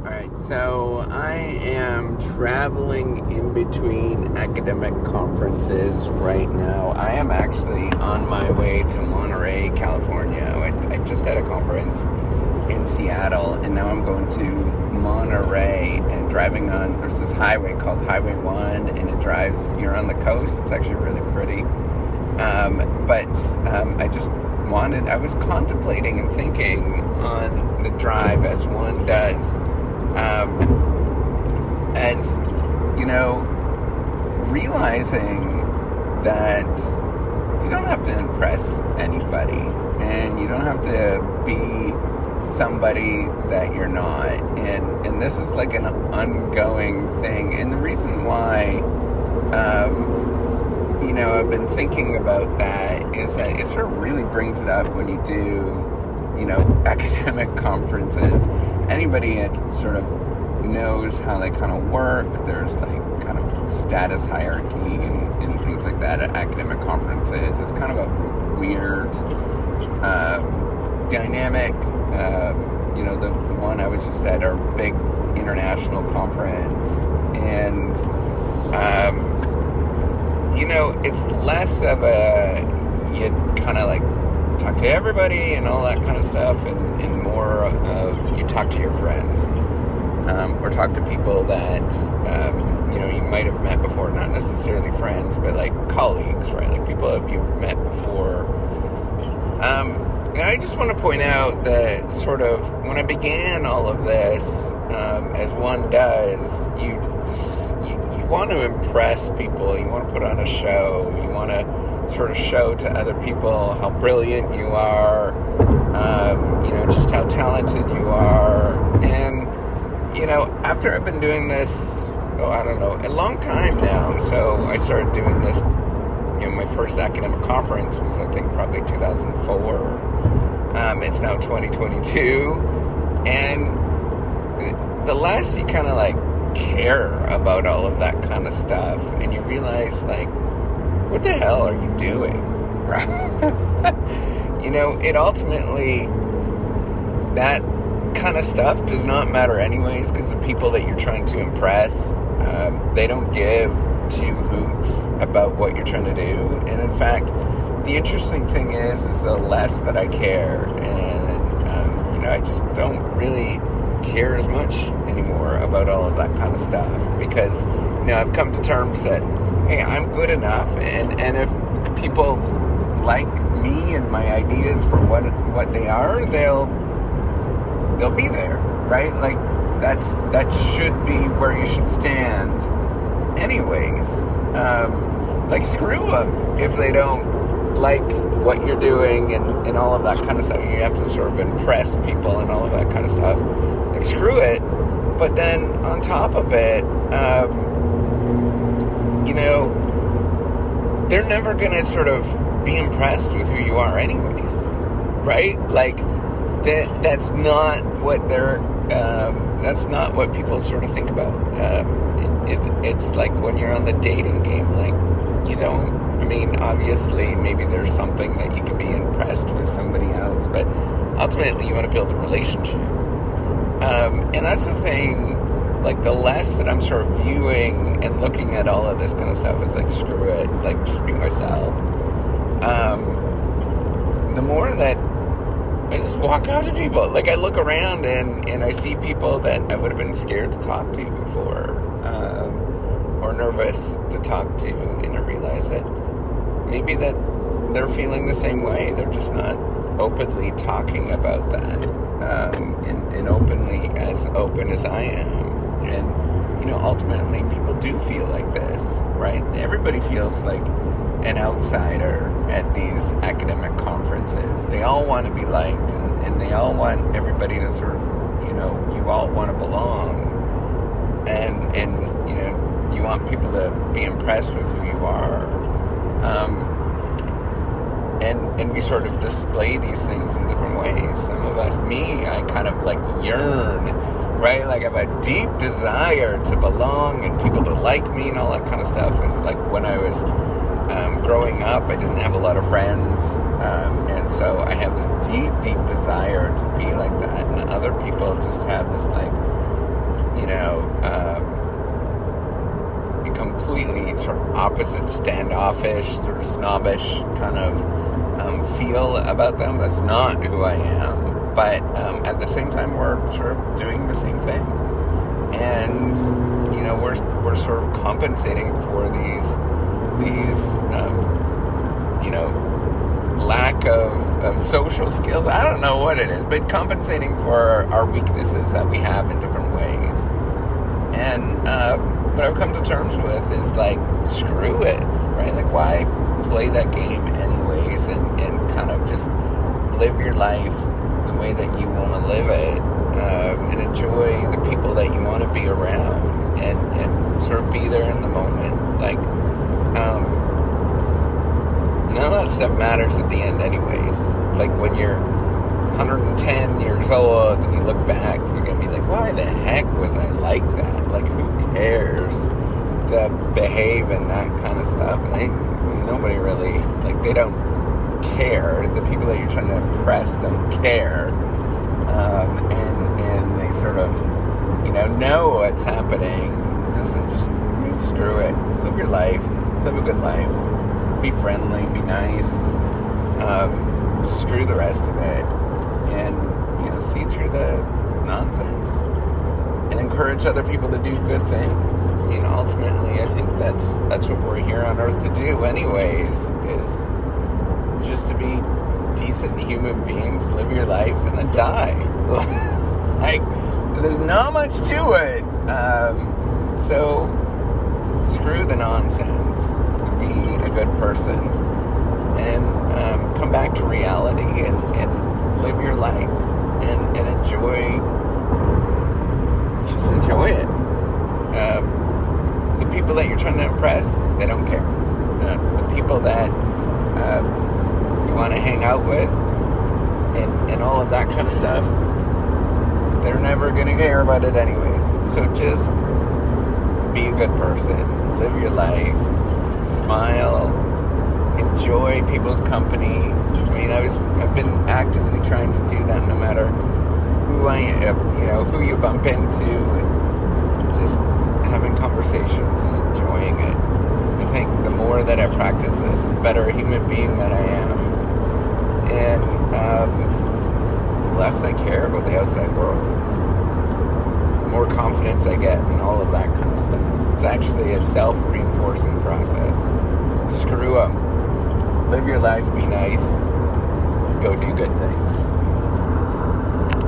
Alright, so I am traveling in between academic conferences right now. I am actually on my way to Monterey, California. I just had a conference in Seattle, and now I'm going to Monterey and driving on, there's this highway called Highway 1, and it drives, you're on the coast. It's actually really pretty. I was contemplating and thinking on the drive, as one does, as, you know, realizing that you don't have to impress anybody, and you don't have to be somebody that you're not, and this is like an ongoing thing, and the reason why, I've been thinking about that is that it sort of really brings it up when you do, academic conferences. Anybody that sort of knows how they kind of work, there's like kind of status hierarchy and things like that at academic conferences. It's kind of a weird dynamic. The one I was just at, our big international conference, and it's less of you kind of like talk to everybody and all that kind of stuff, and more of you talk to your friends, or talk to people that you might have met before, not necessarily friends, but like colleagues, right? Like people that you've met before. And I just want to point out that sort of when I began all of this, as one does, you want to impress people, you want to put on a show, you want to sort of show to other people how brilliant you are, just how talented you are. And, after I've been doing this, a long time now, so I started doing this, my first academic conference was, I think, probably 2004. It's now 2022, and the less you kind of like care about all of that kind of stuff, and you realize, like, what the hell are you doing, right? It ultimately, that kind of stuff does not matter anyways, because the people that you're trying to impress, they don't give two hoots about what you're trying to do. And in fact, the interesting thing is the less that I care, and I just don't really care as much anymore about all of that kind of stuff, because I've come to terms that, hey, I'm good enough, and if people like me and my ideas for what they are, they'll be there, right? Like that should be where you should stand anyways. Like, screw them if they don't like what you're doing and all of that kind of stuff. You have to sort of impress people and all of that kind of stuff. Like, screw it. But then on top of it, they're never going to sort of be impressed with who you are anyways, right? Like, that's not what that's not what people sort of think about. It's like when you're on the dating game, like, obviously maybe there's something that you can be impressed with somebody else, but ultimately you want to build a relationship. And that's the thing, like, the less that I'm sort of viewing and looking at all of this kind of stuff is like, screw it, like, just be myself. The more that I just walk out to people, like, I look around and I see people that I would have been scared to talk to before, or nervous to talk to, and I realize that maybe that they're feeling the same way. They're just not openly talking about that, and openly as open as I am. And, ultimately people do feel like this, right? Everybody feels like an outsider at these academic conferences. They all want to be liked, and they all want everybody to sort of, you all want to belong. And you want people to be impressed with who you are. And we sort of display these things in different ways. Some of us, I kind of like yearn, right? Like, I have a deep desire to belong and people to like me and all that kind of stuff. It's like when I was growing up, I didn't have a lot of friends, and so I have this deep, deep desire to be like that. And other people just have this, like, completely sort of opposite, standoffish, sort of snobbish kind of feel about them. That's not who I am. But at the same time, we're sort of doing the same thing. And, we're sort of compensating for these lack of social skills. I don't know what it is, but compensating for our weaknesses that we have in different ways. And what I've come to terms with is screw it, right? Why play that game anyways, and kind of just live your life the way that you want to live it, and enjoy the people that you want to be around, and sort of be there in the moment. None of that stuff matters at the end anyways. When you're 110 years old and you look back, you're going to be why the heck was I like that? Who cares to behave and that kind of stuff? And nobody really, they don't care. The people that you're trying to impress don't care. And they sort of, know what's happening. Just screw it. Live your life. Live a good life. Be friendly. Be nice. Screw the rest of it. And, see through the nonsense. And encourage other people to do good things. Ultimately, I think that's what we're here on Earth to do anyways, is just to be decent human beings, live your life, and then die. There's not much to it. So, screw the nonsense. Be a good person. And come back to reality and live your life. And enjoy it. The people that you're trying to impress, they don't care. The people that you want to hang out with and all of that kind of stuff, they're never going to care about it anyways. So just be a good person. Live your life. Smile. Enjoy people's company. I've been actively trying to do that no matter who I am, who you bump into, and just having conversations and enjoying it. I think the more that I practice this, the better human being that I am. And the less I care about the outside world. The more confidence I get and all of that kind of stuff. It's actually a self-reinforcing process. Screw up. Live your life, be nice, go do good things.